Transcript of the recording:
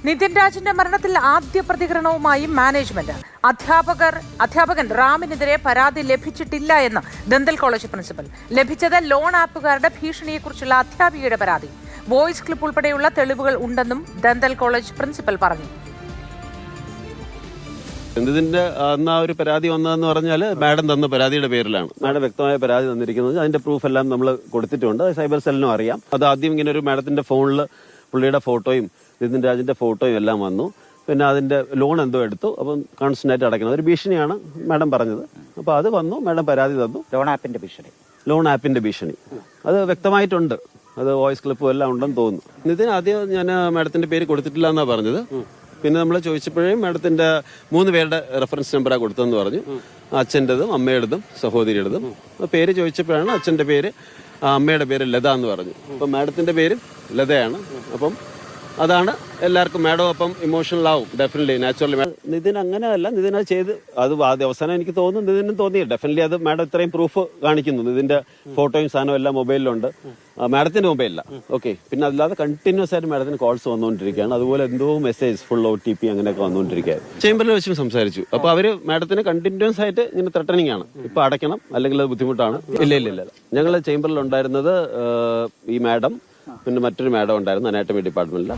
നിതിൻ രാജിന്റെ മരണത്തിൽ ആദ്യ പ്രതികരണവുമായി മാനേജ്മെന്റ്. അധ്യാപകൻ റാമിനെതിരെ പരാതി ലഭിച്ചിട്ടില്ല എന്ന് ദന്തൽ കോളേജ് പ്രിൻസിപ്പൽ. ലഭിച്ചത് ലോൺ ആപ്പുകാരുടെ ഭീഷണിയെക്കുറിച്ചുള്ള അധ്യാപികയുടെ പരാതി. വോയിസ് ക്ലിപ്പ് ഉൾപ്പെടെയുള്ള തെളിവുകൾ ഉണ്ടെന്നും ദന്തൽ കോളേജ് പ്രിൻസിപ്പൽ പറഞ്ഞു. ഇതിന്റെ അന്ന് ആ ഒരു പരാതി വന്നതെന്ന് പറഞ്ഞാൽ മാഡം തന്ന പരാതിയുടെ പേരിലാണ്. മാഡം വ്യക്തമായ പരാതി തന്നിരിക്കുന്നത്. അതിന്റെ പ്രൂഫ് എല്ലാം നമ്മൾ കൊടുത്തിട്ടുണ്ട്. സൈബർ സെല്ലിനും അറിയാം. അത് ആദ്യം ഇങ്ങനെ ഒരു മാഡത്തിന്റെ ഫോണിൽ പുള്ളിയുടെ ഫോട്ടോയും നിതിൻ രാജിന്റെ ഫോട്ടോയും എല്ലാം വന്നു. പിന്നെ അതിന്റെ ലോൺ എന്തോ എടുത്തു. അപ്പം കോൺസ്റ്റന്റ് ആയിട്ട് അടയ്ക്കണം. ഒരു ഭീഷണിയാണ് മാഡം പറഞ്ഞത്. അപ്പൊ അത് വന്നു. മാഡം പരാതി തന്നു. ലോൺ ആപ്പിന്റെ ഭീഷണി അത് വ്യക്തമായിട്ടുണ്ട്. അത് വോയിസ് ക്ലിപ്പും എല്ലാം ഉണ്ടെന്ന് തോന്നുന്നു. നിതിൻ ആദ്യം ഞാൻ മാഡത്തിന്റെ പേര് കൊടുത്തിട്ടില്ല എന്നാ പറഞ്ഞത്. പിന്നെ നമ്മൾ ചോദിച്ചപ്പോഴേ മാഡത്തിന്റെ 3 പേരുടെ റെഫറൻസ് നമ്പറാണ് കൊടുത്തതെന്ന് പറഞ്ഞു. അച്ഛൻ്റെതും അമ്മയുടേതും സഹോദരിയുടേതും. പേര് ചോദിച്ചപ്പോഴാണ് അച്ഛൻ്റെ പേര് അമ്മയുടെ പേര് ലത എന്ന് പറഞ്ഞു. അപ്പം മാഡത്തിന്റെ പേരും ലതയാണ്. അപ്പം അതാണ് എല്ലാവർക്കും. മാഡം അപ്പം ഇമോഷണൽ ആവും ഡെഫിനറ്റ്ലി, നാച്ചുറലി. നിതിൻ അങ്ങനെയല്ല, നിതിൻ അത് ചെയ്ത് അത് അവസാനം എനിക്ക് തോന്നുന്നു നിതിനും തോന്നി. ഡെഫിനറ്റ്ലി അത് മാഡം ഇത്രയും പ്രൂഫ് കാണിക്കുന്നു. ഇതിന്റെ ഫോട്ടോയും സാധനവും എല്ലാം മൊബൈലിലുണ്ട്. മാഡത്തിന്റെ മൊബൈലില്ല. ഓക്കെ. പിന്നെ അല്ലാതെ കണ്ടിന്യൂസ് ആയിട്ട് മാഡത്തിന് കോൾസ് വന്നുകൊണ്ടിരിക്കുകയാണ്. അതുപോലെ എന്തോ മെസ്സേജ് ഫുൾ OTP അങ്ങനെയൊക്കെ വന്നുകൊണ്ടിരിക്കുകയാണ്. ചേംബറിൽ വെച്ചും സംസാരിച്ചു. അപ്പൊ അവര് മാഡത്തിന് കണ്ടിന്യൂസ് ആയിട്ട് ഇങ്ങനെ ത്രട്ടനിങ് ആണ്. ഇപ്പൊ അടയ്ക്കണം, അല്ലെങ്കിൽ അത് ബുദ്ധിമുട്ടാണ്. ഇല്ല. ഞങ്ങൾ ചേംബറിൽ ഉണ്ടായിരുന്നത് ഈ മാഡം, പിന്നെ മറ്റൊരു മാഡം ഉണ്ടായിരുന്നു അനാട്ടമി ഡിപ്പാർട്ട്മെന്റിൽ.